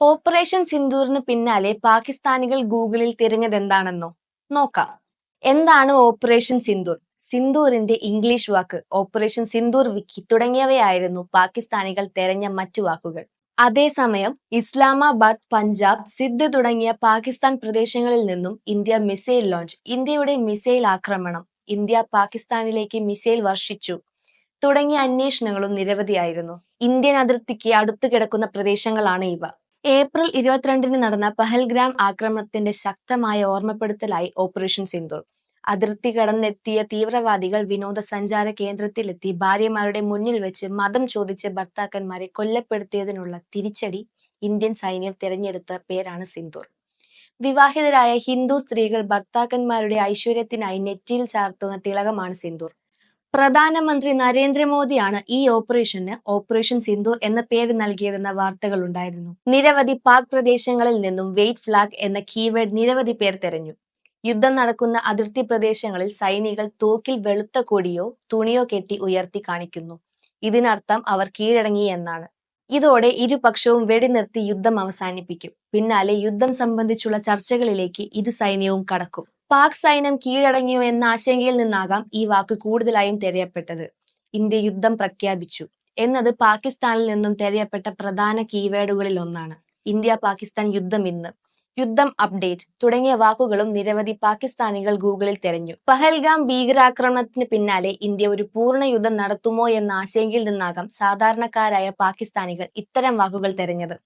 Operation സിന്ദൂറിന് പിന്നാലെ പാകിസ്ഥാനികൾ ഗൂഗിളിൽ തിരഞ്ഞതെന്താണെന്നോ? നോക്കാം. എന്താണ് ഓപ്പറേഷൻ സിന്ദൂർ? സിന്ദൂറിന്റെ ഇംഗ്ലീഷ് വാക്ക് ഓപ്പറേഷൻ സിന്ദൂർ വിക്കി തുടങ്ങിയവയായിരുന്നു പാകിസ്ഥാനികൾ തെരഞ്ഞ മറ്റു വാക്കുകൾ. അതേസമയം ഇസ്ലാമാബാദ്, പഞ്ചാബ്, സിന്ധ് തുടങ്ങിയ പാകിസ്ഥാൻ പ്രദേശങ്ങളിൽ നിന്നും ഇന്ത്യ മിസൈൽ ലോഞ്ച്, ഇന്ത്യയുടെ മിസൈൽ ആക്രമണം, ഇന്ത്യ പാകിസ്ഥാനിലേക്ക് മിസൈൽ വർഷിച്ചു തുടങ്ങിയ അന്വേഷണങ്ങളും നിരവധിയായിരുന്നു. ഇന്ത്യൻ അതിർത്തിക്ക് അടുത്തു കിടക്കുന്ന പ്രദേശങ്ങളാണ് ഇവ. ഏപ്രിൽ 22-ന് നടന്ന പഹൽഗ്രാം ആക്രമണത്തിന്റെ ശക്തമായ ഓർമ്മപ്പെടുത്തലായി ഓപ്പറേഷൻ സിന്ദൂർ. അതിർത്തി കടന്നെത്തിയ തീവ്രവാദികൾ വിനോദസഞ്ചാര കേന്ദ്രത്തിലെത്തി ഭാര്യമാരുടെ മുന്നിൽ വെച്ച് മതം ചോദിച്ച് ഭർത്താക്കന്മാരെ കൊല്ലപ്പെടുത്തിയതിനുള്ള തിരിച്ചടി ഇന്ത്യൻ സൈന്യം തിരഞ്ഞെടുത്ത പേരാണ് സിന്ദൂർ. വിവാഹിതരായ ഹിന്ദു സ്ത്രീകൾ ഭർത്താക്കന്മാരുടെ ഐശ്വര്യത്തിനായി നെറ്റിയിൽ ചാർത്തുന്ന തിലകമാണ് സിന്ദൂർ. പ്രധാനമന്ത്രി നരേന്ദ്രമോദിയാണ് ഈ ഓപ്പറേഷന് ഓപ്പറേഷൻ സിന്ദൂർ എന്ന പേര് നൽകിയതെന്ന വാർത്തകൾ ഉണ്ടായിരുന്നു. നിരവധി പാക് പ്രദേശങ്ങളിൽ നിന്നും വെയ്റ്റ് ഫ്ലാഗ് എന്ന കീവേഡ് നിരവധി പേർ തെരഞ്ഞു. യുദ്ധം നടക്കുന്ന അതിർത്തി പ്രദേശങ്ങളിൽ സൈനികൾ തോക്കിൽ വെളുത്ത കൊടിയോ തുണിയോ കെട്ടി ഉയർത്തി കാണിക്കുന്നു. ഇതിനർത്ഥം അവർ കീഴടങ്ങി എന്നാണ്. ഇതോടെ ഇരുപക്ഷവും വെടിനിർത്തി യുദ്ധം അവസാനിപ്പിക്കും. പിന്നാലെ യുദ്ധം സംബന്ധിച്ചുള്ള ചർച്ചകളിലേക്ക് ഇരു സൈന്യവും കടക്കും. പാക് സൈന്യം കീഴടങ്ങിയോ എന്ന ആശങ്കയിൽ നിന്നാകാം ഈ വാക്ക് കൂടുതലായും തിരയപ്പെട്ടത്. ഇന്ത്യ യുദ്ധം പ്രഖ്യാപിച്ചു എന്നത് പാകിസ്ഥാനിൽ നിന്നും തിരയപ്പെട്ട പ്രധാന കീവേഡുകളിൽ ഒന്നാണ്. ഇന്ത്യ പാകിസ്ഥാൻ യുദ്ധം ഇന്ന്, യുദ്ധം അപ്ഡേറ്റ് തുടങ്ങിയ വാക്കുകളും നിരവധി പാകിസ്ഥാനികൾ ഗൂഗിളിൽ തെരഞ്ഞു. പഹൽഗാം ഭീകരാക്രമണത്തിന് പിന്നാലെ ഇന്ത്യ ഒരു പൂർണ്ണ യുദ്ധം നടത്തുമോ എന്ന ആശങ്കയിൽ നിന്നാകാം സാധാരണക്കാരായ പാകിസ്ഥാനികൾ ഇത്തരം വാക്കുകൾ തെരഞ്ഞത്.